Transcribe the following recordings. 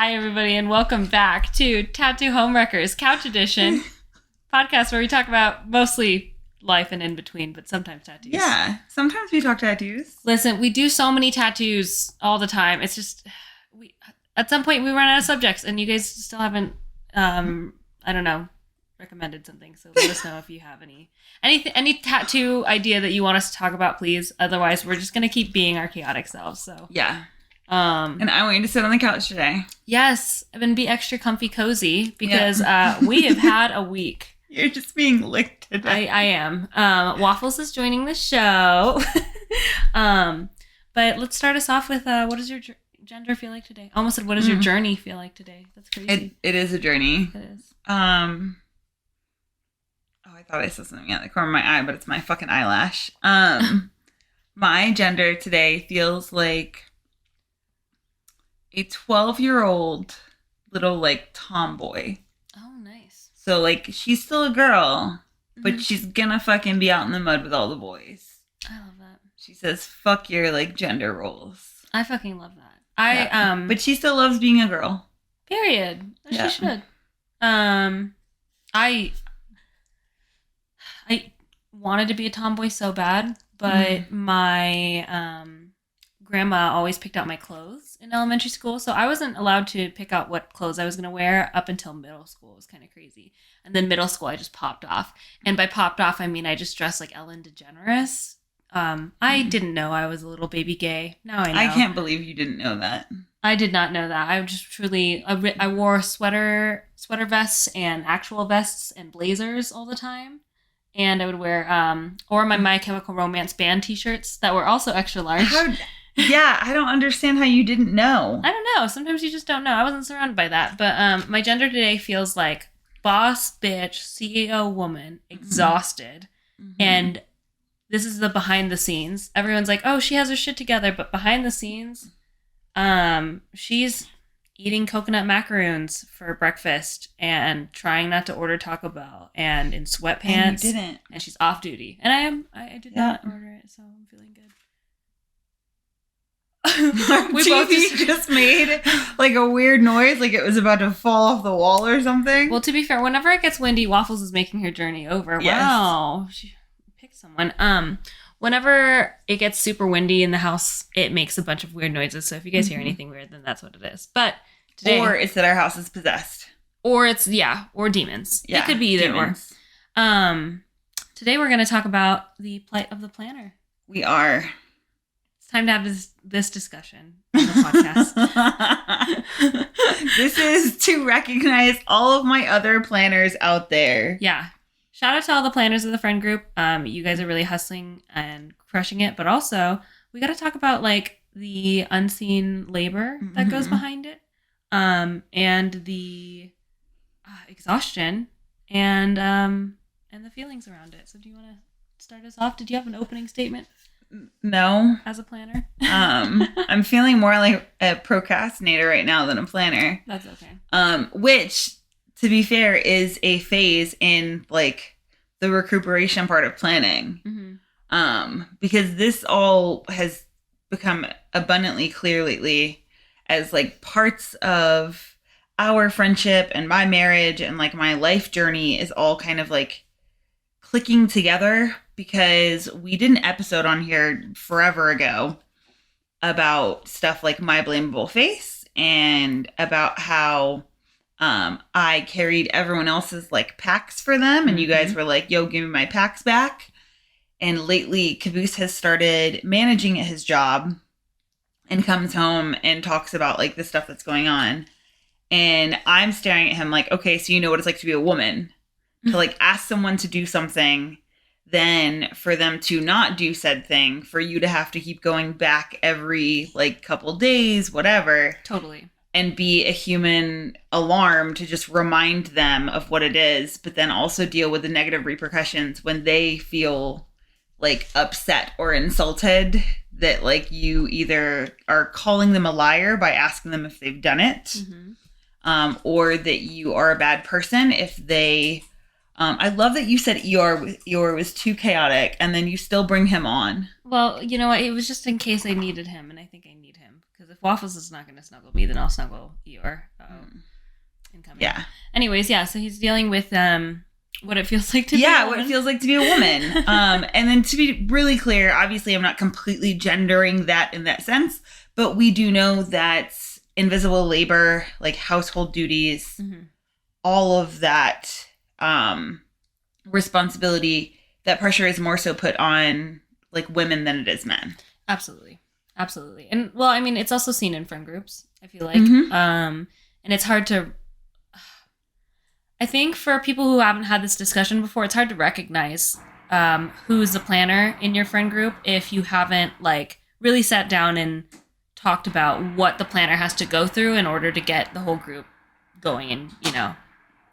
Hi, everybody, and welcome back to Tattoo Homewreckers Couch Edition podcast, where we talk about mostly life and in between, but sometimes tattoos. Yeah, sometimes we talk tattoos. Listen, we do so many tattoos all the time. It's just at some point we run out of subjects, and you guys still haven't, recommended something. So let us know if you have any tattoo idea that you want us to talk about, please. Otherwise, we're just gonna keep being our chaotic selves. So yeah. And I want you to sit on the couch today. Yes, I've been extra comfy cozy because we have had a week. You're just being licked today. I am. Waffles is joining the show. But let's start us off with what does your gender feel like today? Almost said, what does your journey feel like today? That's crazy. It is a journey. It is. I thought I saw something out the corner of my eye, but it's my fucking eyelash. My gender today feels like a 12-year-old little, like, tomboy. Oh, nice. So, like, she's still a girl, but she's gonna fucking be out in the mud with all the boys. I love that. She says, fuck your, like, gender roles. I fucking love that. But she still loves being a girl. Period. She should. I wanted to be a tomboy so bad, but my grandma always picked out my clothes in elementary school, so I wasn't allowed to pick out what clothes I was going to wear up until middle school. It was kind of crazy. And then middle school, I just popped off. And by popped off, I mean I just dressed like Ellen DeGeneres. I didn't know I was a little baby gay. Now I know. I can't believe you didn't know that. I did not know that. I just truly, I wore sweater vests and actual vests and blazers all the time. And I would wear, or My Chemical Romance band t-shirts that were also extra large. Yeah, I don't understand how you didn't know. I don't know. Sometimes you just don't know. I wasn't surrounded by that. But my gender today feels like boss bitch, CEO woman, exhausted. And this is the behind the scenes. Everyone's like, oh, she has her shit together. But behind the scenes, she's eating coconut macaroons for breakfast and trying not to order Taco Bell and in sweatpants. And you didn't. And she's off duty. And I did not order it, so I'm feeling good. We both just made like a weird noise, like it was about to fall off the wall or something. Well, to be fair, whenever it gets windy, Waffles is making her journey over. Yes. Wow, she picked someone. Whenever it gets super windy in the house, it makes a bunch of weird noises. So if you guys hear anything weird, then that's what it is. But today, or it's that our house is possessed, or it's or demons. Yeah, it could be either demons. Or. Today we're going to talk about the Plight of the Planner. We are. Time to have this discussion on the podcast. This is to recognize all of my other planners out there. Yeah. Shout out to all the planners of the friend group. You guys are really hustling and crushing it. But also, we got to talk about like the unseen labor that goes behind it, and the exhaustion and the feelings around it. So do you want to start us off? Did you have an opening statement? No. As a planner? I'm feeling more like a procrastinator right now than a planner. That's okay. Which, to be fair, is a phase in like the recuperation part of planning. Because this all has become abundantly clear lately as like parts of our friendship and my marriage and like my life journey is all kind of like clicking together, because we did an episode on here forever ago about stuff like my blamable face and about how I carried everyone else's like packs for them, and you guys were like, yo, give me my packs back. And lately Caboose has started managing at his job and comes home and talks about like the stuff that's going on, and I'm staring at him like, okay, so you know what it's like to be a woman, to like ask someone to do something, then for them to not do said thing, for you to have to keep going back every like couple days, whatever. Totally. And be a human alarm to just remind them of what it is, but then also deal with the negative repercussions when they feel like upset or insulted that like you either are calling them a liar by asking them if they've done it, or that you are a bad person if they I love that you said Eeyore was too chaotic, and then you still bring him on. Well, you know what? It was just in case I needed him, and I think I need him Because if Waffles is not going to snuggle me, then I'll snuggle Eeyore. Incoming. Yeah. Anyways, yeah. So he's dealing with what it feels like to be a woman. What it feels like to be a woman. And then to be really clear, obviously I'm not completely gendering that in that sense, but we do know that invisible labor, like household duties, all of that responsibility, that pressure is more so put on like women than it is men. Absolutely. And well, I mean, it's also seen in friend groups, I feel like. And it's hard to, I think for people who haven't had this discussion before, it's hard to recognize who's the planner in your friend group if you haven't like really sat down and talked about what the planner has to go through in order to get the whole group going and, you know,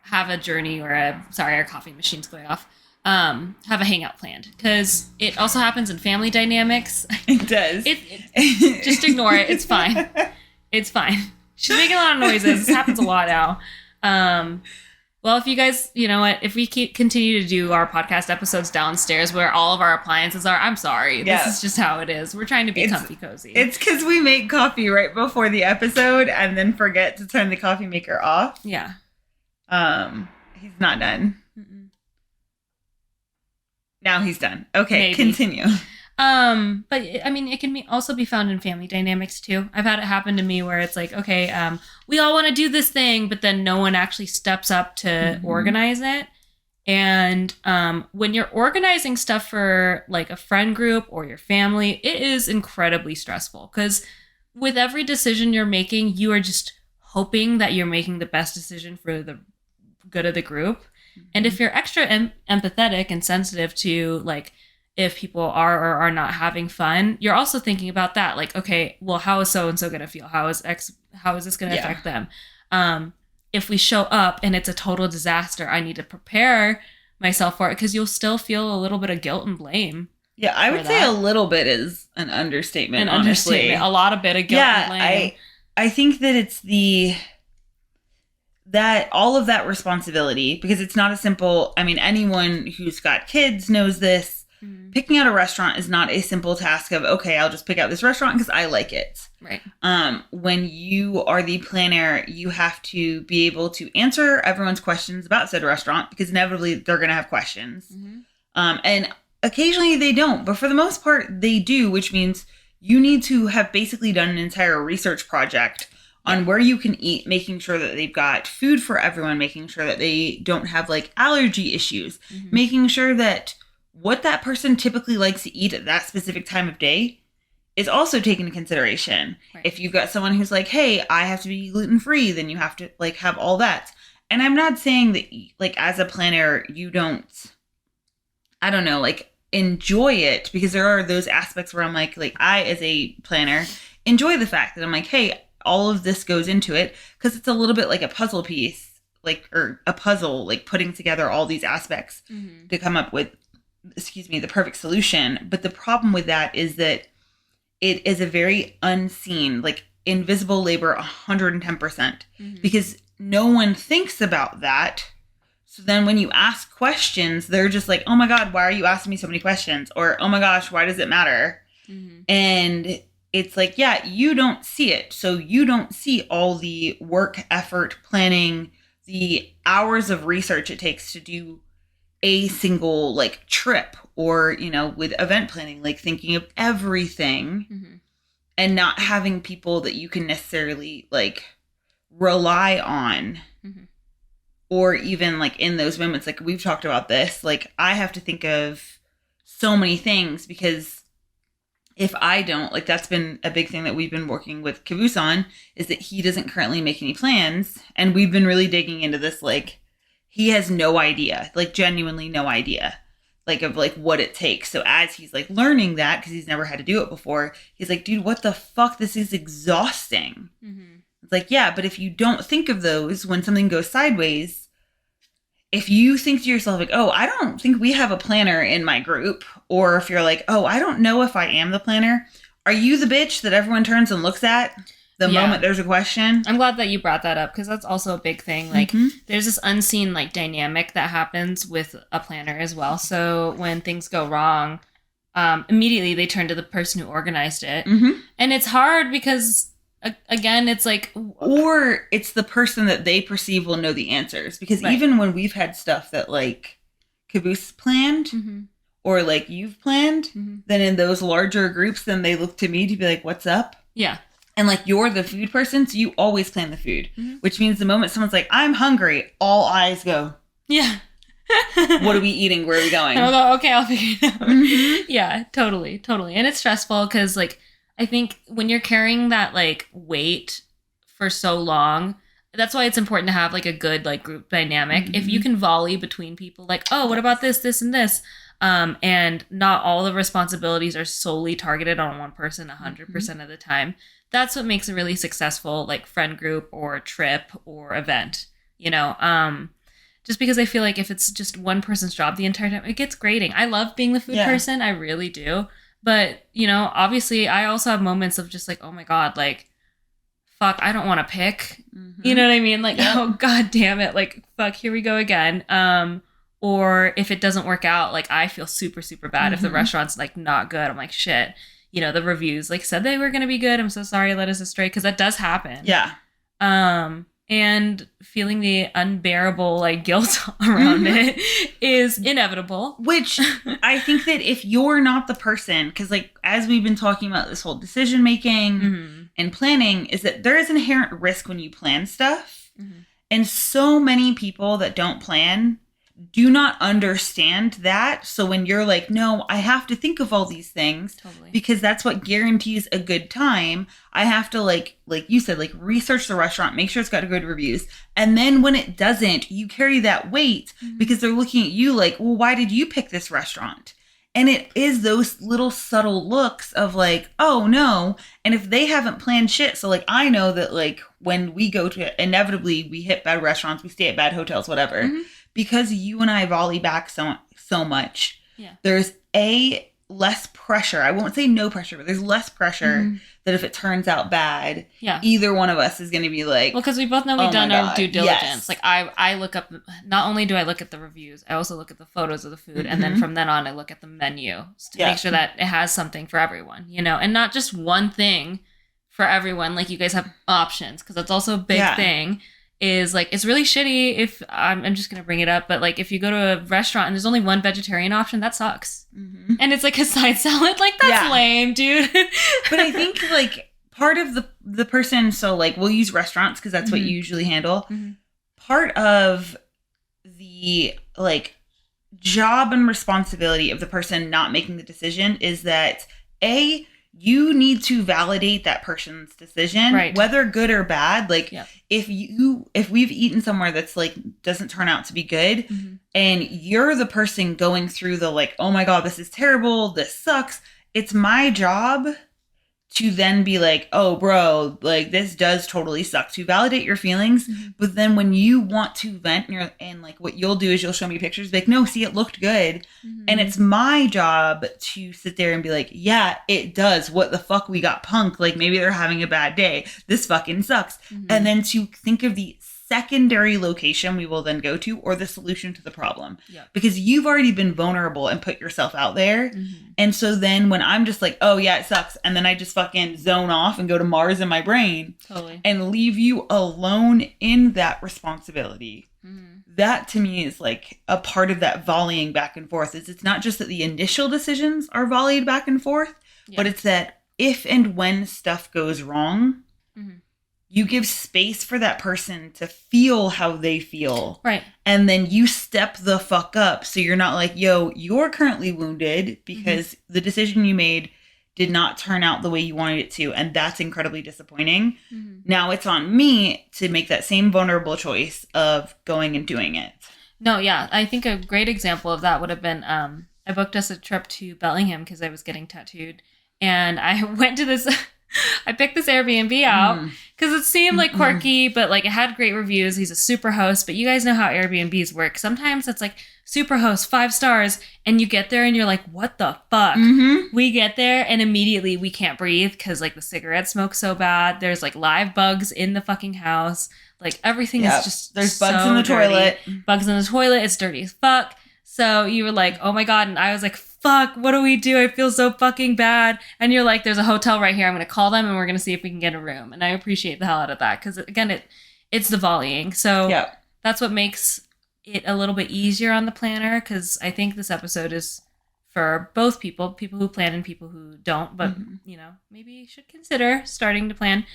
have a journey or our coffee machine's going off. Have a hangout planned, because it also happens in family dynamics. It does. Just ignore it. It's fine. It's fine. She's making a lot of noises. This happens a lot now. Well, if you guys, you know what, if we continue to do our podcast episodes downstairs where all of our appliances are, I'm sorry. Yeah. This is just how it is. We're trying to be comfy cozy. It's because we make coffee right before the episode and then forget to turn the coffee maker off. Yeah. He's not done. Now he's done. Okay, Maybe. Continue. But I mean, it can also be found in family dynamics too. I've had it happen to me where it's like, okay, we all want to do this thing, but then no one actually steps up to organize it. And when you're organizing stuff for like a friend group or your family, it is incredibly stressful, because with every decision you're making, you are just hoping that you're making the best decision for the good of the group. And if you're extra empathetic and sensitive to like if people are or are not having fun, you're also thinking about that. Like, okay, well, how is so-and-so going to feel? How is this going to affect them? If we show up and it's a total disaster, I need to prepare myself for it, because you'll still feel a little bit of guilt and blame. Yeah, I would say a little bit is an understatement. Honestly. A lot of bit of guilt and blame. I think that it's that all of that responsibility, because it's not a simple, I mean, anyone who's got kids knows this. Picking out a restaurant is not a simple task of, okay, I'll just pick out this restaurant because I like it. Right. When you are the planner, you have to be able to answer everyone's questions about said restaurant, because inevitably they're going to have questions. And occasionally they don't, but for the most part they do, which means you need to have basically done an entire research project on where you can eat, making sure that they've got food for everyone, making sure that they don't have like allergy issues, making sure that what that person typically likes to eat at that specific time of day is also taken into consideration. Right. If you've got someone who's like, hey, I have to be gluten-free, then you have to like have all that. And I'm not saying that like as a planner, you don't, I don't know, like enjoy it, because there are those aspects where I'm like I, as a planner, enjoy the fact that I'm like, hey, all of this goes into it, because it's a little bit like a puzzle piece, like, or a puzzle, like putting together all these aspects to come up with, the perfect solution. But the problem with that is that it is a very unseen, like invisible labor, 110%, because no one thinks about that. So then when you ask questions, they're just like, oh my God, why are you asking me so many questions? Or, oh my gosh, why does it matter? And it's like, yeah, you don't see it. So you don't see all the work, effort, planning, the hours of research it takes to do a single like trip, or, you know, with event planning, like thinking of everything and not having people that you can necessarily like rely on. Or even like in those moments, like we've talked about this, like I have to think of so many things, because if I don't, like that's been a big thing that we've been working with Caboose on, is that he doesn't currently make any plans. And we've been really digging into this, like he has no idea, like genuinely no idea, like of like what it takes. So as he's like learning that, because he's never had to do it before, he's like, dude, what the fuck? This is exhausting. It's like, yeah, but if you don't think of those when something goes sideways, if you think to yourself like, oh, I don't think we have a planner in my group, or if you're like, oh, I don't know if I am the planner, are you the bitch that everyone turns and looks at the moment there's a question? I'm glad that you brought that up, because that's also a big thing. Like there's this unseen like dynamic that happens with a planner as well. So when things go wrong, immediately they turn to the person who organized it. And it's hard because again, it's like, or it's the person that they perceive will know the answers. Because right. even when we've had stuff that like Caboose planned or like you've planned, then in those larger groups, then they look to me to be like, what's up? Yeah. And like you're the food person, so you always plan the food, which means the moment someone's like, I'm hungry, all eyes go. Yeah. What are we eating? Where are we going? I'll go, okay, I'll figure it out. Yeah, totally. And it's stressful because, like, I think when you're carrying that, like, weight for so long, that's why it's important to have, like, a good, like, group dynamic. If you can volley between people, like, oh, what about this, this, and this? And not all the responsibilities are solely targeted on one person 100% of the time. That's what makes a really successful, like, friend group or trip or event, you know? Just because I feel like if it's just one person's job the entire time, it gets grating. I love being the food person. I really do. But, you know, obviously I also have moments of just like, oh my God, like, fuck, I don't want to pick. You know what I mean? Like, oh, God damn it. Like, fuck, here we go again. Or if it doesn't work out, like, I feel super, super bad. If the restaurant's like not good, I'm like, shit. You know, the reviews like said they were going to be good. I'm so sorry I led us astray, because that does happen. Yeah. And feeling the unbearable like guilt around it is inevitable. Which I think that if you're not the person, because like as we've been talking about this whole decision making and planning, is that there is inherent risk when you plan stuff. And so many people that don't plan do not understand that. So when you're like, no, I have to think of all these things because that's what guarantees a good time. I have to like you said, like research the restaurant, make sure it's got good reviews. And then when it doesn't, you carry that weight because they're looking at you like, well, why did you pick this restaurant? And it is those little subtle looks of like, oh no. And if they haven't planned shit, so like I know that like when we go to, inevitably we hit bad restaurants, we stay at bad hotels, whatever. Because you and I volley back so much, there's less pressure. I won't say no pressure, but there's less pressure that if it turns out bad, either one of us is going to be like, well, because we both know we've done our due diligence. Like I look up, not only do I look at the reviews, I also look at the photos of the food. And then from then on, I look at the menu to make sure that it has something for everyone, you know, and not just one thing for everyone. Like you guys have options, because that's also a big thing. Is like, it's really shitty if I'm just gonna bring it up, but like if you go to a restaurant and there's only one vegetarian option, that sucks. And it's like a side salad, like that's lame, dude. But I think like part of the person, so like we'll use restaurants because that's what you usually handle. Part of the like job and responsibility of the person not making the decision is that you need to validate that person's decision, whether good or bad. Like if we've eaten somewhere that's like doesn't turn out to be good and you're the person going through the like, oh my God, this is terrible, this sucks. It's my job to then be like, oh bro, like this does totally suck, to validate your feelings. But then when you want to vent and like what you'll do is you'll show me pictures, like, no, see, it looked good. And it's my job to sit there and be like, yeah, it does. What the fuck? We got punked. Like maybe they're having a bad day. This fucking sucks. And then to think of the secondary location we will then go to, or the solution to the problem. Because you've already been vulnerable and put yourself out there. And so then when I'm just like, oh yeah, it sucks, and then I just fucking zone off and go to Mars in my brain and leave you alone in that responsibility. That to me is like a part of that volleying back and forth. Is it's not just that the initial decisions are volleyed back and forth, but it's that if and when stuff goes wrong, you give space for that person to feel how they feel. And then you step the fuck up. So you're not like, yo, you're currently wounded because the decision you made did not turn out the way you wanted it to. And that's incredibly disappointing. Now it's on me to make that same vulnerable choice of going and doing it. No, yeah. I think a great example of that would have been, I booked us a trip to Bellingham because I was getting tattooed. And I went to this... I picked this Airbnb out because it seemed like quirky, but like it had great reviews. He's a super host, but you guys know how Airbnbs work. Sometimes it's like super host, 5 stars, and you get there and you're like, what the fuck? We get there and immediately we can't breathe because like the cigarette smoke's so bad. There's like live bugs in the fucking house. Like everything is just there's bugs in the toilet. Bugs in the toilet. It's dirty as fuck. So you were like, oh my God. And I was like, fuck, what do we do? I feel so fucking bad. And you're like, there's a hotel right here. I'm going to call them and we're going to see if we can get a room. And I appreciate the hell out of that. Because again, it's the volleying. So that's what makes it a little bit easier on the planner. Because I think this episode is for both people who plan and people who don't. But, you know, maybe you should consider starting to plan.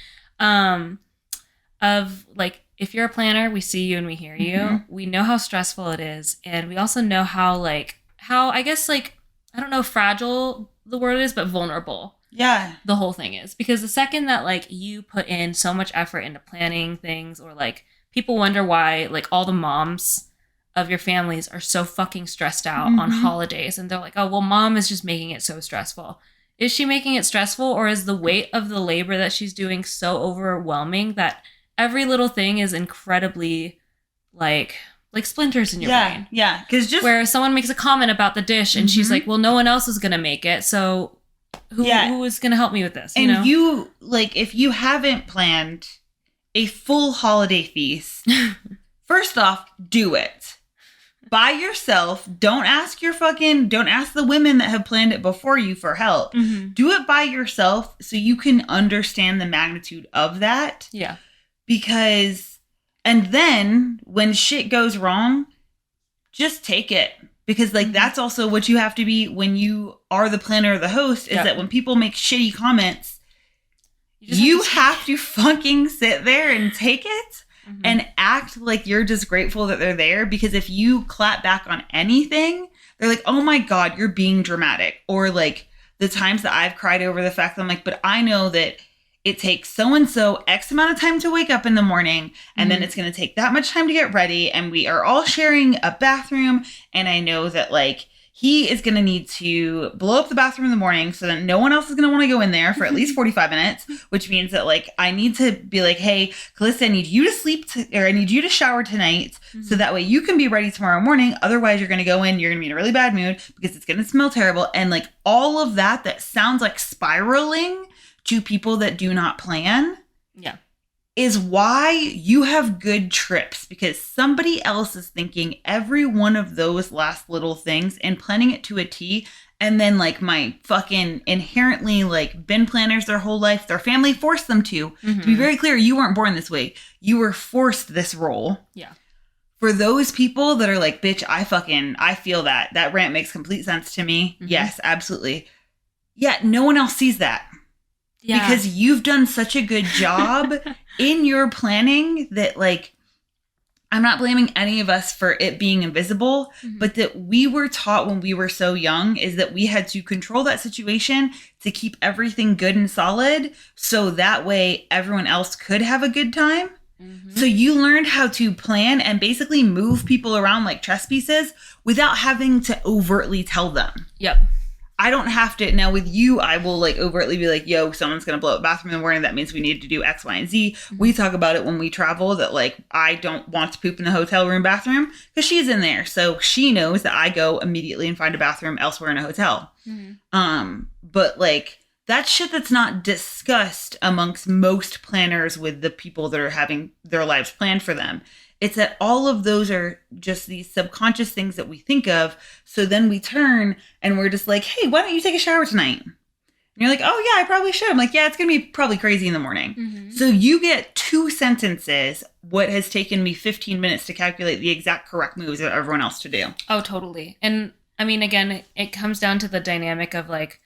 Of like, if you're a planner, we see you and we hear you. We know how stressful it is. And we also know how I guess, like, I don't know if fragile the word is, but vulnerable. Yeah. The whole thing is. Because the second that, like, you put in so much effort into planning things, or, like, people wonder why, like, all the moms of your families are so fucking stressed out on holidays. And they're like, oh, well, mom is just making it so stressful. Is she making it stressful, or is the weight of the labor that she's doing so overwhelming that every little thing is incredibly, like splinters in your brain? Yeah, because just where someone makes a comment about the dish and she's like, well, no one else is going to make it. So who is going to help me with this? And you, like, if you haven't planned a full holiday feast, first off, do it. By yourself. Don't ask the women that have planned it before you for help. Do it by yourself so you can understand the magnitude of that. Yeah. Because, and then when shit goes wrong, just take it. Because, like, that's also what you have to be when you are the planner or the host, is that when people make shitty comments, you have to fucking sit there and take it and act like you're just grateful that they're there. Because if you clap back on anything, they're like, oh my God, you're being dramatic. Or, like, the times that I've cried over the fact that I'm like, but I know that it takes so-and-so X amount of time to wake up in the morning, and then it's going to take that much time to get ready, and we are all sharing a bathroom, and I know that, like, he is going to need to blow up the bathroom in the morning so that no one else is going to want to go in there for at least 45 minutes, which means that, like, I need to be like, hey, Calista, I need you to sleep, or I need you to shower tonight, so that way you can be ready tomorrow morning. Otherwise, you're going to go in, you're going to be in a really bad mood because it's going to smell terrible. And, like, all of that sounds like spiraling to people that do not plan, is why you have good trips, because somebody else is thinking every one of those last little things and planning it to a T. And then, like, my fucking inherently, like, been planners their whole life, their family forced them to. To be very clear, you weren't born this way. You were forced this role. Yeah. For those people that are like, bitch, I feel that. That rant makes complete sense to me. Yes, absolutely. Yeah, no one else sees that. Yeah. Because you've done such a good job in your planning that, like, I'm not blaming any of us for it being invisible, but that we were taught when we were so young is that we had to control that situation to keep everything good and solid. So that way everyone else could have a good time. So you learned how to plan and basically move people around like chess pieces without having to overtly tell them. Yep. I don't have to. Now with you, I will, like, overtly be like, yo, someone's going to blow up the bathroom in the morning. That means we need to do X, Y, and Z. We talk about it when we travel that, like, I don't want to poop in the hotel room bathroom because she's in there. So she knows that I go immediately and find a bathroom elsewhere in a hotel. But, like, that's shit that's not discussed amongst most planners with the people that are having their lives planned for them. It's that all of those are just these subconscious things that we think of. So then we turn and we're just like, hey, why don't you take a shower tonight? And you're like, oh, yeah, I probably should. I'm like, yeah, it's going to be probably crazy in the morning. So you get 2 sentences, what has taken me 15 minutes to calculate the exact correct moves of everyone else to do. Oh, totally. And I mean, again, it comes down to the dynamic of, like,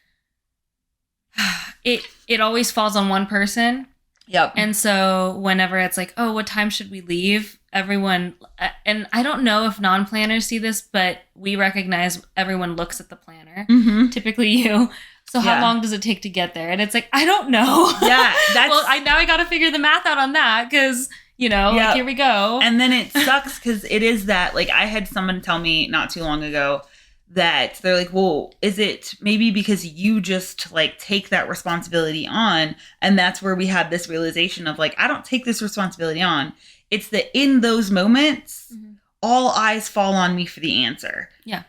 it always falls on one person. Yep. And so whenever it's like, oh, what time should we leave? Everyone, and I don't know if non-planners see this, but we recognize everyone looks at the planner, typically you. So how long does it take to get there? And it's like, I don't know. Yeah. That's, well, I got to figure the math out on that because, you know, like, here we go. And then it sucks because it is that, like, I had someone tell me not too long ago that they're like, well, is it maybe because you just, like, take that responsibility on? And that's where we had this realization of, like, I don't take this responsibility on. It's that in those moments, all eyes fall on me for the answer. Yeah.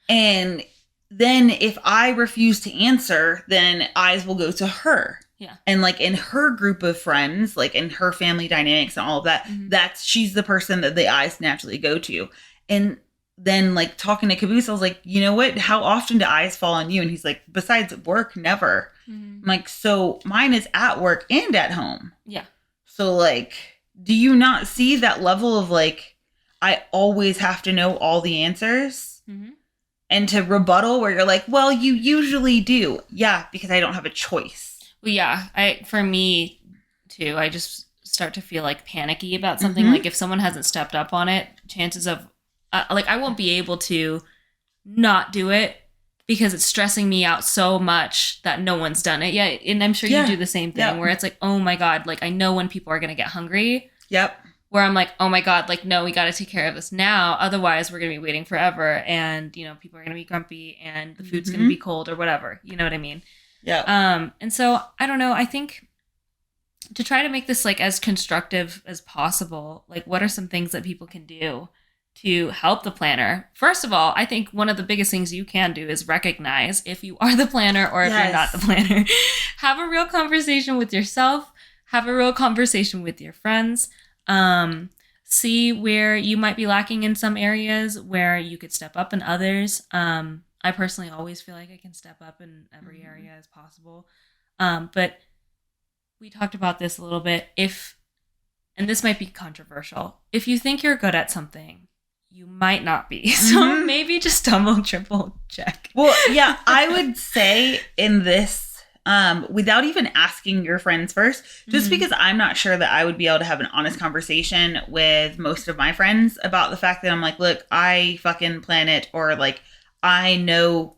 And then if I refuse to answer, then eyes will go to her. Yeah. And, like, in her group of friends, like, in her family dynamics and all of that, she's the person that the eyes naturally go to. And then like talking to Caboose, I was like, you know what? How often do eyes fall on you? And he's like, besides work, never. I'm like, so mine is at work and at home. Yeah. So like, do you not see that level of like, I always have to know all the answers? And to rebuttal where you're like, well, you usually do. Yeah, because I don't have a choice. Well, yeah, for me too, I just start to feel like panicky about something. Like if someone hasn't stepped up on it, chances of like I won't be able to not do it because it's stressing me out so much that no one's done it yet. And I'm sure you do the same thing where it's like, oh my God, like I know when people are going to get hungry. Yep. Where I'm like, oh my God, like, no, we got to take care of this now. Otherwise, we're going to be waiting forever. And, you know, people are going to be grumpy and the food's going to be cold or whatever. You know what I mean? Yeah. And so, I don't know. I think to try to make this, like, as constructive as possible, like, what are some things that people can do to help the planner? First of all, I think one of the biggest things you can do is recognize if you are the planner or if you're not the planner. Have a real conversation with yourself. Have a real conversation with your friends. See where you might be lacking in some areas, where you could step up in others. I personally always feel like I can step up in every area as possible. But we talked about this a little bit. And this might be controversial, if you think you're good at something, you might not be. So maybe just double, triple check. Well, yeah, I would say in this, without even asking your friends first, just because I'm not sure that I would be able to have an honest conversation with most of my friends about the fact that I'm like, look, I fucking plan it, or like, I know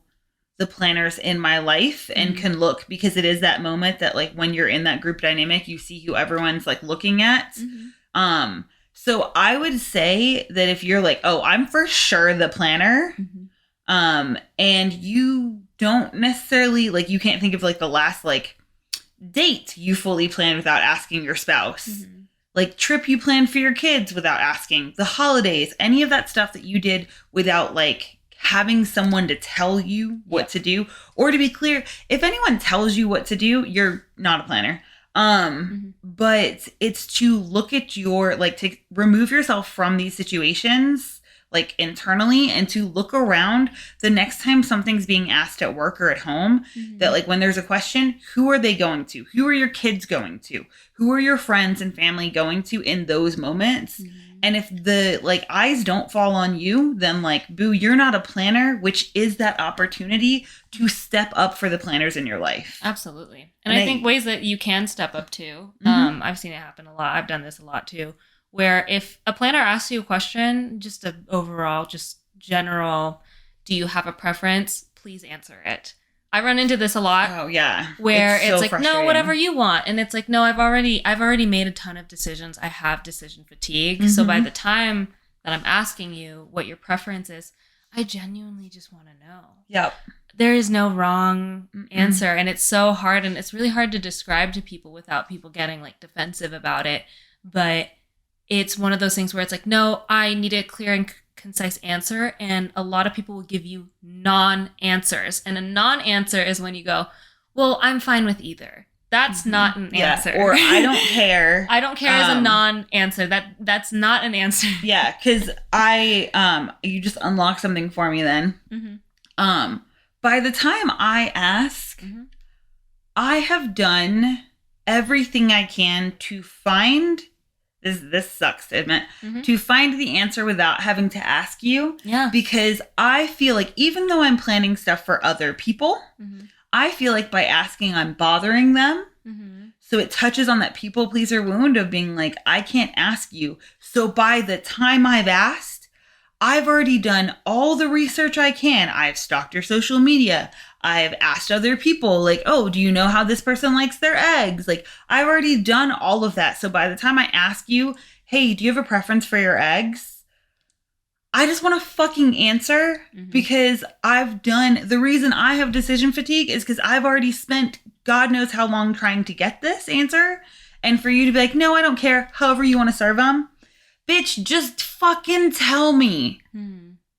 the planners in my life and can look, because it is that moment that like when you're in that group dynamic, you see who everyone's like looking at. So I would say that if you're like, oh, I'm for sure the planner, and you don't necessarily, like, you can't think of like the last like date you fully planned without asking your spouse, like trip you planned for your kids without asking, the holidays, any of that stuff that you did without like having someone to tell you what to do. Or to be clear, if anyone tells you what to do, you're not a planner. But it's to look at your, like, to remove yourself from these situations, like internally, and to look around the next time something's being asked at work or at home, that like when there's a question, who are they going to? Who are your kids going to? Who are your friends and family going to in those moments? And if the like eyes don't fall on you, then like, boo, you're not a planner, which is that opportunity to step up for the planners in your life. Absolutely. And I think ways that you can step up too. I've seen it happen a lot. I've done this a lot too, where if a planner asks you a question, just a overall, just general, do you have a preference? Please answer it. I run into this a lot. Oh yeah. Where it's like, no, whatever you want. And it's like, no, I've already made a ton of decisions. I have decision fatigue. So by the time that I'm asking you what your preference is, I genuinely just want to know. Yep. There is no wrong answer. And it's so hard. And it's really hard to describe to people without people getting like defensive about it. But it's one of those things where it's like, no, I need a clear and concise answer. And a lot of people will give you non-answers. And a non-answer is when you go, well, I'm fine with either. That's not an answer. Or I don't care. I don't care is a non-answer. That's not an answer. Yeah, because you just unlock something for me then. By the time I ask, I have done everything I can to find, this sucks to admit, to find the answer without having to ask you. Yeah. Because I feel like even though I'm planning stuff for other people, I feel like by asking, I'm bothering them. So it touches on that people pleaser wound of being like, I can't ask you. So by the time I've asked, I've already done all the research I can. I've stalked your social media. I've asked other people, like, oh, do you know how this person likes their eggs? Like, I've already done all of that. So by the time I ask you, hey, do you have a preference for your eggs? I just want to fucking answer, because the reason I have decision fatigue is because I've already spent God knows how long trying to get this answer. And for you to be like, no, I don't care. However you want to serve them. Bitch, just fucking tell me.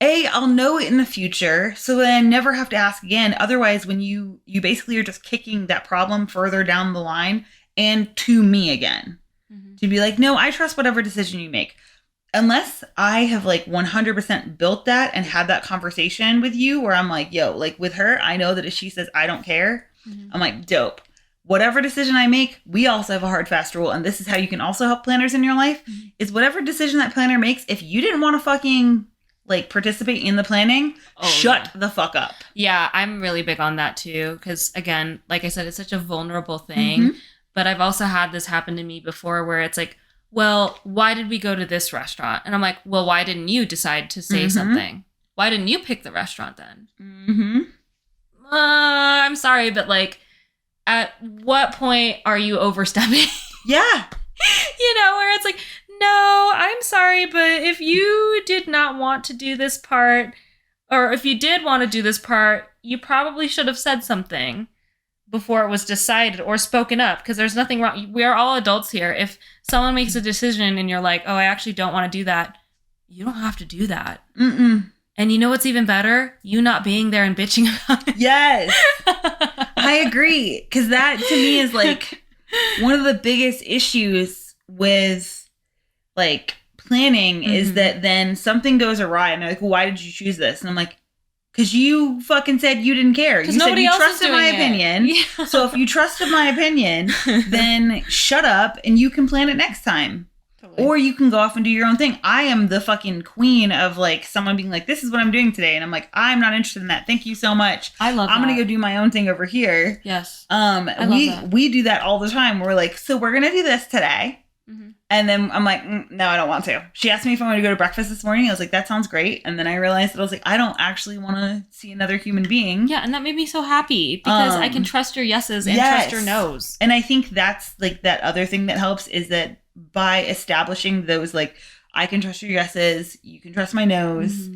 I'll know it in the future, so that I never have to ask again. Otherwise, when you basically are just kicking that problem further down the line and to me again. To be like, no, I trust whatever decision you make. unless I have like 100% built that and had that conversation with you where I'm like, yo, like with her, I know that if she says I don't care, I'm like, dope. Whatever decision I make, we also have a hard, fast rule. And this is how you can also help planners in your life is whatever decision that planner makes. If you didn't want to fucking like participate in the planning, shut the fuck up. Yeah, I'm really big on that too. Because again, like I said, it's such a vulnerable thing. But I've also had this happen to me before where it's like, well, why did we go to this restaurant? And I'm like, well, why didn't you decide to say something? Why didn't you pick the restaurant then? I'm sorry, but like, at what point are you overstepping? Yeah. Where it's like, no, I'm sorry, but if you did not want to do this part, or if you did want to do this part, you probably should have said something before it was decided or spoken up, because there's nothing wrong. We are all adults here. If someone makes a decision and you're like, oh, I actually don't want to do that, you don't have to do that. And you know what's even better? You not being there and bitching about it. Yes. I agree. Because that to me is like one of the biggest issues with like planning is that then something goes awry and they're like, well, why did you choose this? And I'm like, because you fucking said you didn't care. You said you trusted my opinion. Yeah. So if you trusted my opinion, then shut up and you can plan it next time. Or you can go off and do your own thing. I am the fucking queen of like someone being like, this is what I'm doing today. And I'm like, I'm not interested in that. Thank you so much. I love that. I'm going to go do my own thing over here. Yes. We do that all the time. We're like, so we're going to do this today. And then I'm like, no, I don't want to. She asked me if I wanted to go to breakfast this morning. I was like, that sounds great. And then I realized that I was like, I don't actually want to see another human being. Yeah. And that made me so happy because I can trust your yeses and trust your nos. And I think that's like that other thing that helps is that by establishing those, like, I can trust your yeses, you can trust my nos,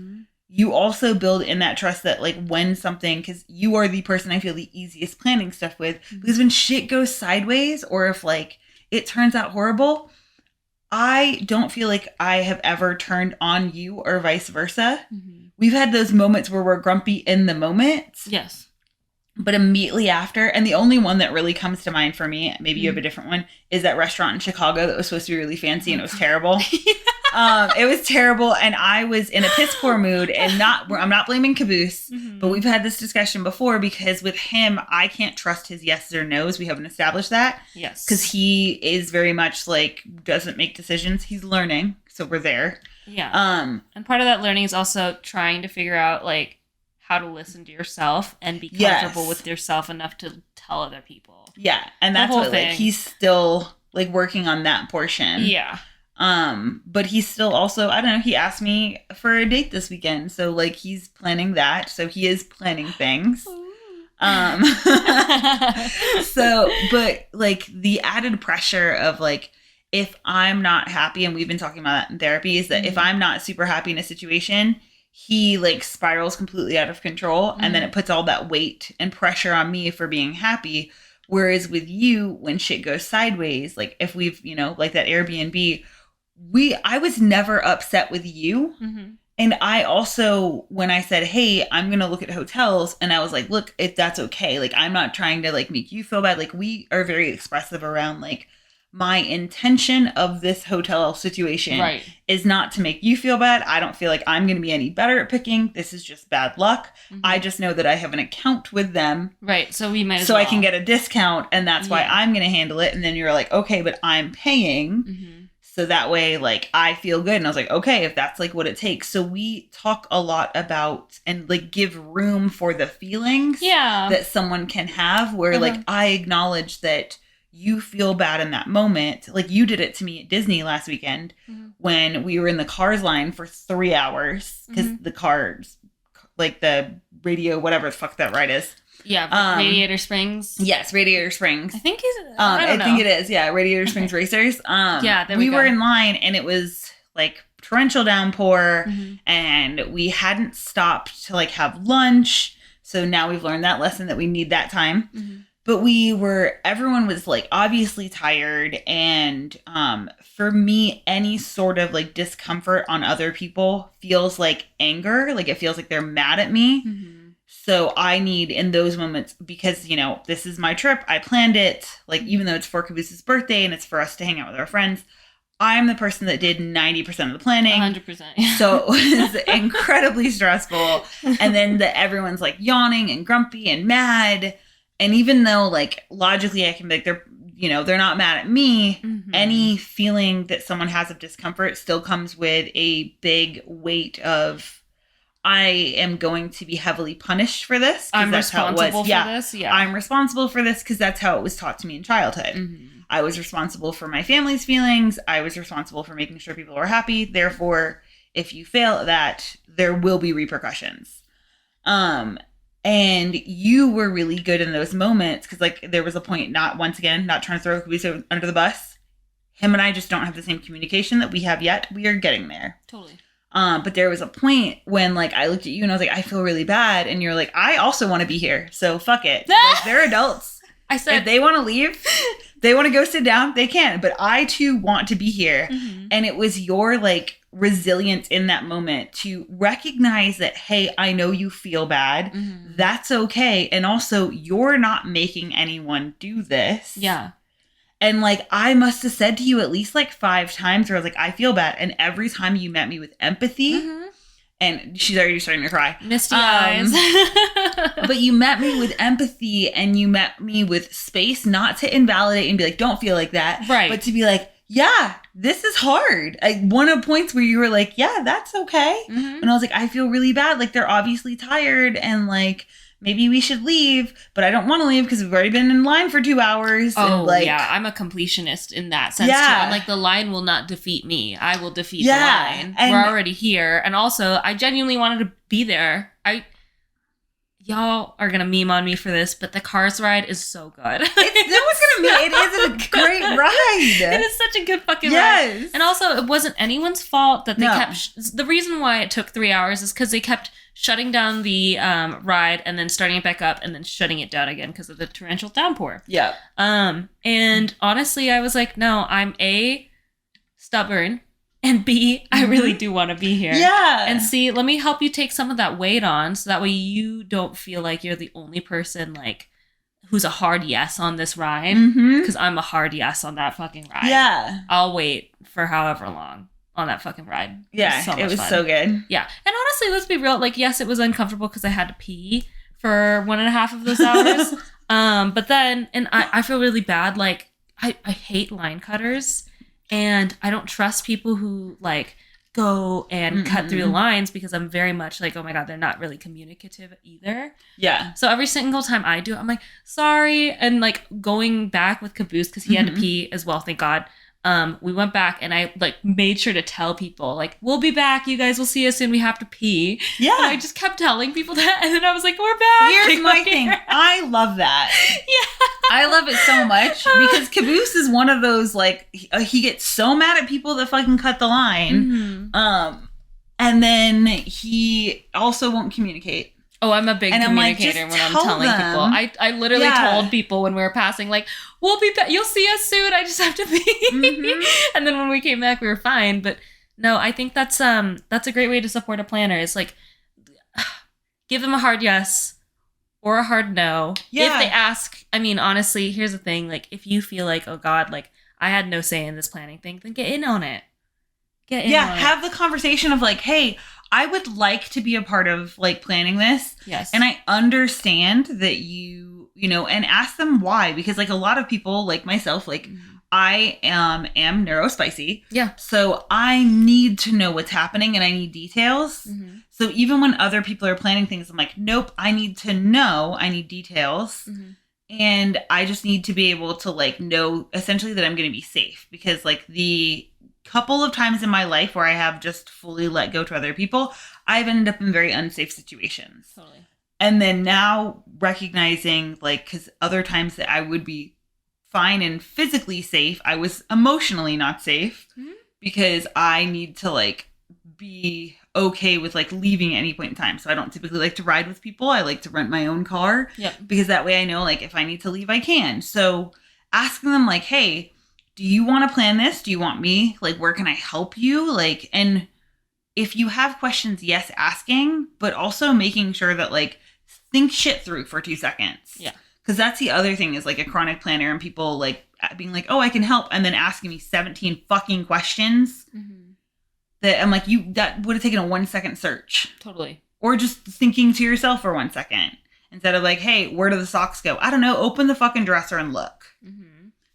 you also build in that trust that, like, when something, because you are the person I feel the easiest planning stuff with, because when shit goes sideways or if, like, it turns out horrible, I don't feel like I have ever turned on you or vice versa. We've had those moments where we're grumpy in the moment. Yes. But immediately after, and the only one that really comes to mind for me, maybe you have a different one, is that restaurant in Chicago that was supposed to be really fancy and it was terrible. It was terrible, and I was in a piss poor mood, and I'm not blaming Caboose, but we've had this discussion before because with him, I can't trust his yeses or nos. We haven't established that. Yes. Because he is very much like, doesn't make decisions. He's learning, so we're there. Yeah. And part of that learning is also trying to figure out, like, how to listen to yourself and be comfortable with yourself enough to tell other people. Yeah. And that's what, like, he's still, like, working on that portion. Yeah. But he's still also, I don't know, he asked me for a date this weekend. So, like, he's planning that. So he is planning things. So, but, like, the added pressure of, like, if I'm not happy, and we've been talking about that in therapy, is that if I'm not super happy in a situation, he like spirals completely out of control, and then it puts all that weight and pressure on me for being happy. Whereas with you, when shit goes sideways, like if we've, like that Airbnb, I was never upset with you. And I also, when I said, hey, I'm going to look at hotels, and I was like, look, if that's okay. Like, I'm not trying to like make you feel bad. Like, we are very expressive around like, my intention of this hotel situation is not to make you feel bad. I don't feel like I'm going to be any better at picking. This is just bad luck. I just know that I have an account with them. Right. So we might as well. I can get a discount, and that's why I'm going to handle it. And then you're like, okay, but I'm paying. So that way, like, I feel good. And I was like, okay, if that's like what it takes. So we talk a lot about and like give room for the feelings that someone can have where like I acknowledge that you feel bad in that moment. Like you did it to me at Disney last weekend when we were in the Cars line for 3 hours because the Cars, like the radio, whatever the fuck that ride is. Yeah, Radiator Springs. Yes, Radiator Springs. I think I think it is. Yeah, Radiator Springs Racers. Yeah, there we were in line and it was like torrential downpour and we hadn't stopped to like have lunch. So now we've learned that lesson that we need that time. But everyone was like obviously tired. And for me, any sort of like discomfort on other people feels like anger. Like it feels like they're mad at me. So I need in those moments, because, this is my trip. I planned it. Like, even though it's for Cabooses' birthday and it's for us to hang out with our friends, I'm the person that did 90% of the planning. 100%. So it was incredibly stressful. And then everyone's like yawning and grumpy and mad. And even though like logically I can be like, they're not mad at me, any feeling that someone has of discomfort still comes with a big weight of, I am going to be heavily punished for this. I'm responsible for this. Yeah. I'm responsible for this because that's how it was taught to me in childhood. I was responsible for my family's feelings. I was responsible for making sure people were happy. Therefore, if you fail at that, there will be repercussions. And you were really good in those moments because, like, there was a point, not trying to throw Kubiso under the bus. Him and I just don't have the same communication that we have yet. We are getting there. Totally. But there was a point when, like, I looked at you and I was like, I feel really bad. And you're like, I also want to be here. So fuck it. Like, they're adults. I said, if they want to leave, they want to go sit down, they can. But I too want to be here. And it was your like resilience in that moment to recognize that, hey, I know you feel bad. That's okay. And also, you're not making anyone do this. Yeah. And like, I must have said to you at least like 5 times where I was like, I feel bad. And every time you met me with empathy, and she's already starting to cry. Misty eyes. But you met me with empathy and you met me with space, not to invalidate and be like, don't feel like that. Right. But to be like, yeah, this is hard. One of the points where you were like, yeah, that's okay. And I was like, I feel really bad. Like, they're obviously tired and like, maybe we should leave, but I don't want to leave because we've already been in line for 2 hours. Oh, and like, yeah. I'm a completionist in that sense, too. I'm like, the line will not defeat me. I will defeat the line. And we're already here. And also, I genuinely wanted to be there. Y'all are going to meme on me for this, but the Cars ride is so good. It is a great ride. It is such a good fucking ride. And also, it wasn't anyone's fault that they kept... The reason why it took 3 hours is because they kept shutting down the ride and then starting it back up and then shutting it down again because of the torrential downpour. Yeah. And honestly, I was like, no, I'm A, stubborn, and B, I really do want to be here. Yeah. And C, let me help you take some of that weight on so that way you don't feel like you're the only person like who's a hard yes on this ride. Because I'm a hard yes on that fucking ride. Yeah. I'll wait for however long on that fucking ride. Yeah, it was so good. Yeah. And honestly, let's be real. Like, yes, it was uncomfortable because I had to pee for 1.5 of those hours. But then, and I feel really bad. Like, I hate line cutters. And I don't trust people who, like, go and cut through the lines because I'm very much like, oh my God, they're not really communicative either. Yeah. So every single time I do it, I'm like, sorry. And, like, going back with Caboose because he had to pee as well, thank God. We went back and I like made sure to tell people like, we'll be back. You guys will see us soon. We have to pee. Yeah. And I just kept telling people that. And then I was like, we're back. Here's my thing. I love that. Yeah. I love it so much because Caboose is one of those, like, he gets so mad at people that fucking cut the line. And then he also won't communicate. Oh, I'm a big communicator when I'm telling people. I literally told people when we were passing, like, we'll be back. You'll see us soon. I just have to be. And then when we came back, we were fine. But no, I think that's a great way to support a planner. It's like, give them a hard yes or a hard no. Yeah. If they ask, I mean, honestly, here's the thing. Like, if you feel like, oh God, like, I had no say in this planning thing, then get in on it. Get in on it. Have the conversation of like, hey, I would like to be a part of like planning this. Yes. And I understand that you know, and ask them why. Because like a lot of people like myself, like I am neurospicy. Yeah. So I need to know what's happening and I need details. So even when other people are planning things, I'm like, nope, I need to know. I need details. And I just need to be able to like know essentially that I'm going to be safe. Because like the couple of times in my life where I have just fully let go to other people, I've ended up in very unsafe situations. Totally. And then now recognizing, like, because other times that I would be fine and physically safe, I was emotionally not safe because I need to, like, be okay with, like, leaving at any point in time. So I don't typically like to ride with people. I like to rent my own car because that way I know, like, if I need to leave, I can. So asking them, like, hey, do you want to plan this? Do you want me? Like, where can I help you? Like, and if you have questions, yes, asking, but also making sure that, like, think shit through for 2 seconds. Yeah. Because that's the other thing is, like, a chronic planner and people, like, being like, oh, I can help, and then asking me 17 fucking questions that I'm like, that would have taken a 1 second search. Totally. Or just thinking to yourself for 1 second instead of like, hey, where do the socks go? I don't know. Open the fucking dresser and look.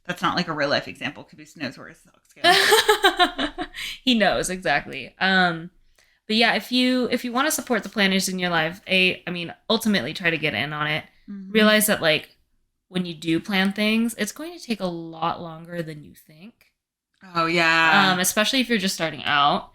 That's not like a real life example. Caboose knows where his socks go. He knows exactly. But yeah, if you want to support the planners in your life, I mean, ultimately try to get in on it. Realize that like when you do plan things, it's going to take a lot longer than you think. Oh yeah. Especially if you're just starting out.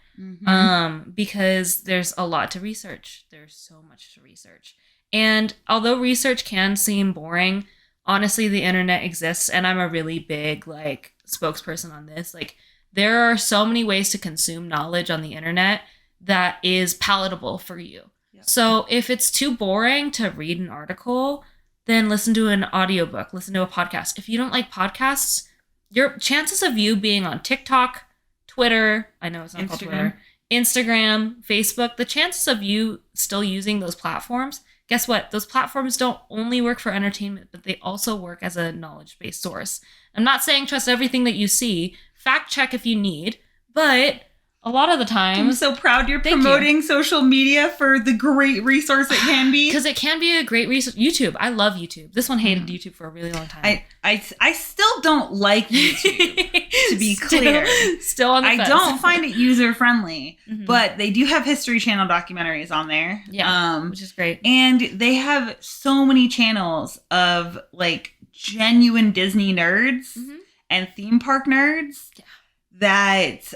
Because there's a lot to research. There's so much to research. And although research can seem boring, honestly, the internet exists, and I'm a really big like spokesperson on this. Like, there are so many ways to consume knowledge on the internet that is palatable for you. Yep. So if it's too boring to read an article, then listen to an audiobook, listen to a podcast. If you don't like podcasts, your chances of you being on TikTok, Twitter, I know it's not called Twitter, Instagram, Facebook, the chances of you still using those platforms, guess what? Those platforms don't only work for entertainment, but they also work as a knowledge-based source. I'm not saying trust everything that you see. Fact check if you need, but a lot of the times... I'm so proud you're promoting social media for the great resource it can be. Because it can be a great resource. YouTube. I love YouTube. This one hated YouTube for a really long time. I still don't like YouTube, to be clear. Still on the fence. I don't find it user-friendly, but they do have History Channel documentaries on there. Yeah, which is great. And they have so many channels of, like, genuine Disney nerds and theme park nerds. Yeah. That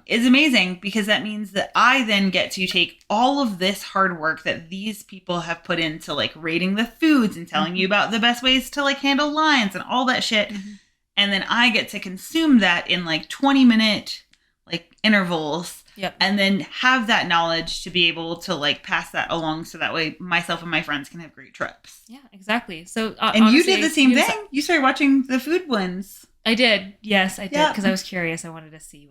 is amazing, because that means that I then get to take all of this hard work that these people have put into like rating the foods and telling you about the best ways to like handle lines and all that shit. And then I get to consume that in like 20-minute like intervals. Yep. And then have that knowledge to be able to like pass that along so that way myself and my friends can have great trips. Yeah, exactly. So and honestly, you did the same thing. You started watching the food ones. I did. Yes, I did. Because I was curious. I wanted to see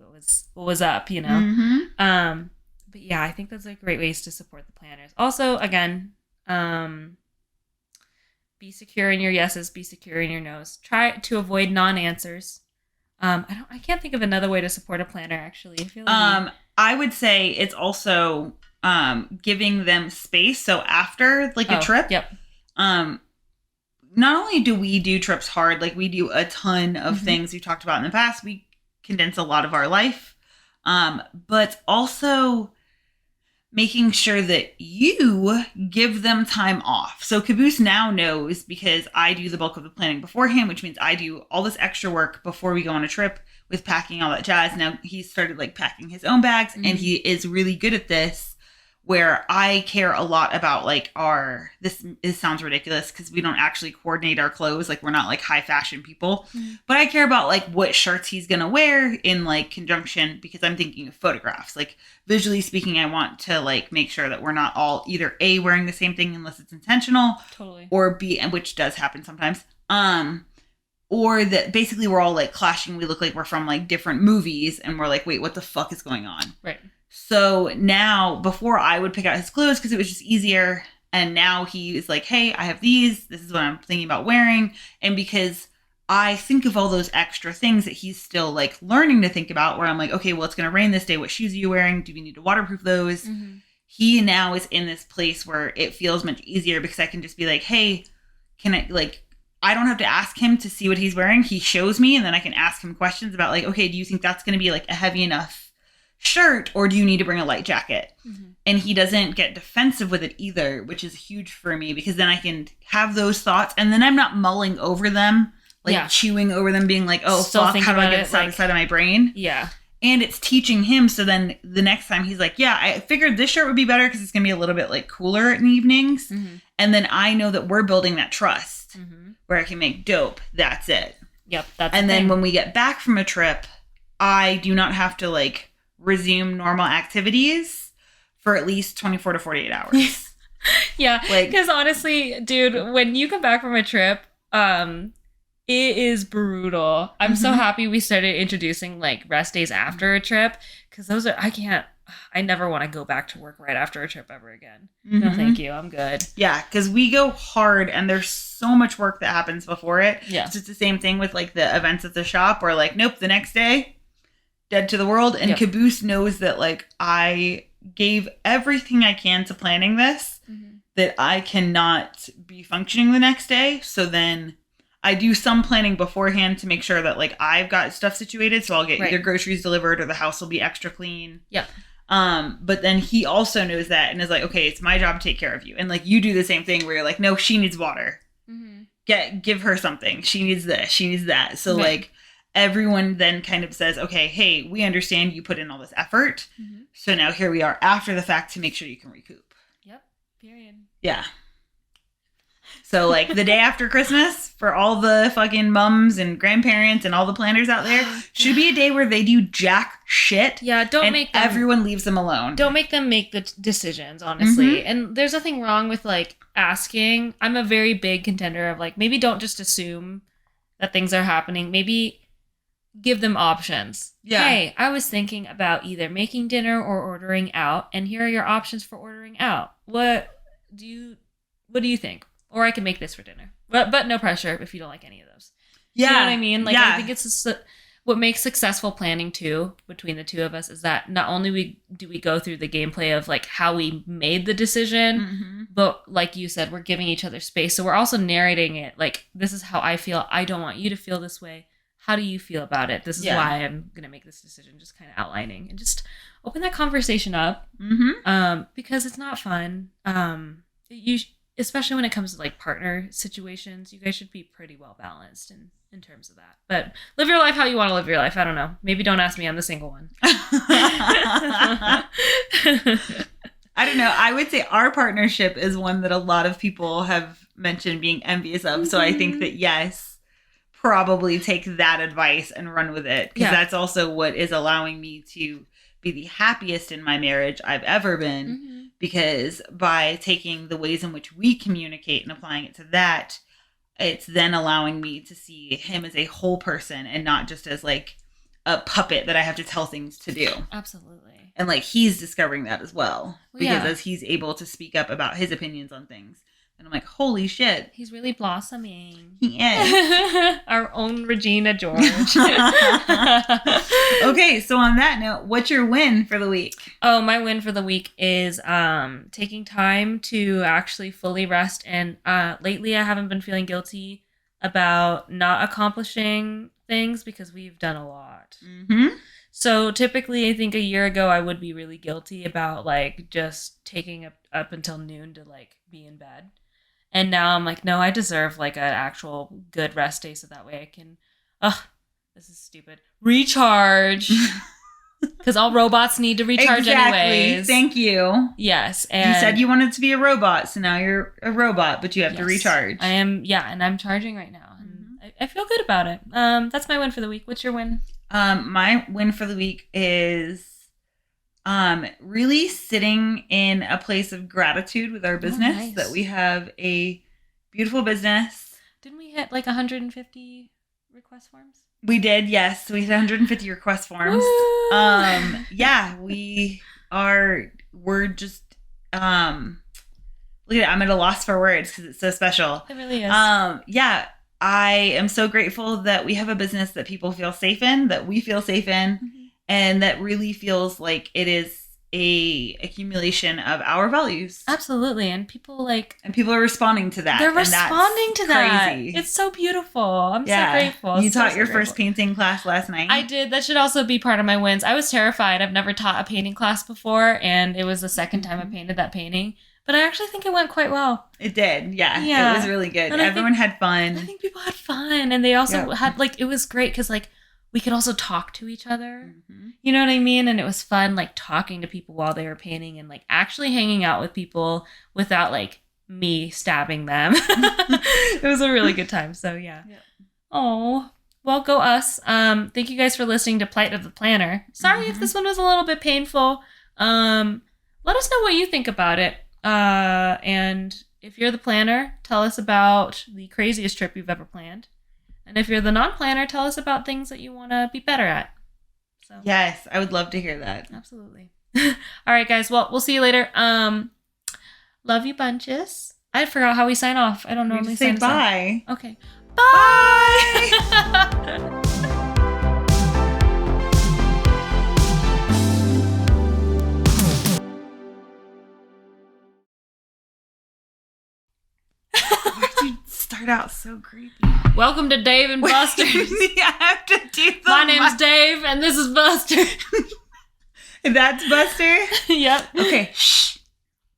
what was up, you know? But yeah, I think those are great ways to support the planners. Also, again, be secure in your yeses, be secure in your nos. Try to avoid non-answers. I can't think of another way to support a planner, actually. I feel like I would say it's also giving them space. So after like a trip, not only do we do trips hard, like we do a ton of things we've talked about in the past. We condense a lot of our life, but also making sure that you give them time off. So Caboose now knows, because I do the bulk of the planning beforehand, which means I do all this extra work before we go on a trip with packing all that jazz. Now he's started like packing his own bags and he is really good at this, where I care a lot about like this sounds ridiculous because we don't actually coordinate our clothes. Like we're not like high fashion people, but I care about like what shirts he's going to wear in like conjunction, because I'm thinking of photographs. Like visually speaking, I want to like make sure that we're not all either A, wearing the same thing unless it's intentional, or B, and which does happen sometimes. Or that basically we're all like clashing. We look like we're from like different movies and we're like, wait, what the fuck is going on? Right. So now, before I would pick out his clothes because it was just easier. And now he is like, hey, I have these. This is what I'm thinking about wearing. And because I think of all those extra things that he's still like learning to think about, where I'm like, okay, well, it's going to rain this day. What shoes are you wearing? Do we need to waterproof those? He now is in this place where it feels much easier, because I can just be like, hey, can I like, I don't have to ask him to see what he's wearing. He shows me, and then I can ask him questions about like, okay, do you think that's going to be like a heavy enough shirt, or do you need to bring a light jacket? And he doesn't get defensive with it either, which is huge for me, because then I can have those thoughts and then I'm not mulling over them, like chewing over them, being like, oh, still fuck, how do I get this out of the side of my brain? Yeah. And it's teaching him. So then the next time he's like, yeah, I figured this shirt would be better because it's going to be a little bit like cooler in the evenings. And then I know that we're building that trust where I can make dope. That's it. Yep. That's and then when we get back from a trip, I do not have to like resume normal activities for at least 24 to 48 hours. Yeah, because honestly, dude, when you come back from a trip, it is brutal. I'm so happy we started introducing like rest days after a trip, because those are, I never want to go back to work right after a trip ever again. No, thank you. I'm good. Yeah, because we go hard, and there's so much work that happens before it. Yeah. It's just the same thing with like the events at the shop where like, nope, the next day, dead to the world. And Caboose knows that like I gave everything I can to planning this, that I cannot be functioning the next day. So then I do some planning beforehand to make sure that like I've got stuff situated. So I'll get either groceries delivered or the house will be extra clean. Yep. But then he also knows that and is like, okay, it's my job to take care of you. And like you do the same thing where you're like, no, she needs water. Give her something. She needs this. She needs that. So like everyone then kind of says, okay, hey, we understand you put in all this effort. So now here we are after the fact to make sure you can recoup. Yep. Period. Yeah. So like the day after Christmas for all the fucking mums and grandparents and all the planners out there should be a day where they do jack shit. Yeah. Don't make them, everyone leaves them alone. Don't make them make the decisions, honestly. And there's nothing wrong with like asking. I'm a very big contender of like, maybe don't just assume that things are happening. Maybe give them options. Yeah. Hey, I was thinking about either making dinner or ordering out, and here are your options for ordering out. What do you think? Or I can make this for dinner. But no pressure if you don't like any of those. Yeah. You know what I mean? Like, I think it's what makes successful planning, too, between the two of us is that not only do we go through the gameplay of, like, how we made the decision, but, like you said, we're giving each other space. So we're also narrating it. Like, this is how I feel. I don't want you to feel this way. How do you feel about it? This is why I'm going to make this decision. Just kind of outlining. And just open that conversation up. Because it's not fun. Especially when it comes to like partner situations, you guys should be pretty well balanced in terms of that. But live your life how you want to live your life. I don't know. Maybe don't ask me. I'm the single one. I don't know. I would say our partnership is one that a lot of people have mentioned being envious of. So I think that yes, probably take that advice and run with it. Because that's also what is allowing me to be the happiest in my marriage I've ever been. Because by taking the ways in which we communicate and applying it to that, it's then allowing me to see him as a whole person and not just as like a puppet that I have to tell things to do. Absolutely. And like he's discovering that as well. Because as he's able to speak up about his opinions on things, and I'm like, holy shit. He's really blossoming. He is. Our own Regina George. Okay, so on that note, what's your win for the week? Oh, my win for the week is taking time to actually fully rest. And lately I haven't been feeling guilty about not accomplishing things because we've done a lot. So typically I think a year ago I would be really guilty about like just taking up until noon to like be in bed. And now I'm like, no, I deserve like an actual good rest day so that way I can, this is stupid, recharge. Because all robots need to recharge anyways. Thank you. Yes. And you said you wanted to be a robot, so now you're a robot, but you have to recharge. I am, and I'm charging right now. And I feel good about it. That's my win for the week. What's your win? My win for the week is really sitting in a place of gratitude with our business, that we have a beautiful business. Didn't we hit like 150 request forms? We did, yes. We had 150 request forms. We're just, look at it. I'm at a loss for words because it's so special. It really is. I am so grateful that we have a business that people feel safe in, that we feel safe in, and that really feels like it is a accumulation of our values. Absolutely. And people are responding to that. They're responding to that. Crazy. It's so beautiful. I'm so grateful. You taught your first painting class last night. I did. That should also be part of my wins. I was terrified. I've never taught a painting class before, and it was the second time I painted that painting. But I actually think it went quite well. It did. Yeah. It was really good. And everyone had fun. I think people had fun. And they also had, like, it was great because, like, we could also talk to each other. You know what I mean? And it was fun, like, talking to people while they were painting and, like, actually hanging out with people without, like, me stabbing them. It was a really good time. So, yeah. Oh, well, go us. Thank you guys for listening to Plight of the Planner. Sorry if this one was a little bit painful. Let us know what you think about it. And if you're the planner, tell us about the craziest trip you've ever planned. And if you're the non-planner, tell us about things that you want to be better at. So yes, I would love to hear that. Absolutely. All right, guys. Well, we'll see you later. Love you bunches. I forgot how we sign off. I don't We normally just say sign us off. bye. Okay. Bye. Why'd you start out so creepy? Welcome to Dave and Buster's. I have to do the My name's Dave, and this is Buster. That's Buster? Yep. Okay. Shh.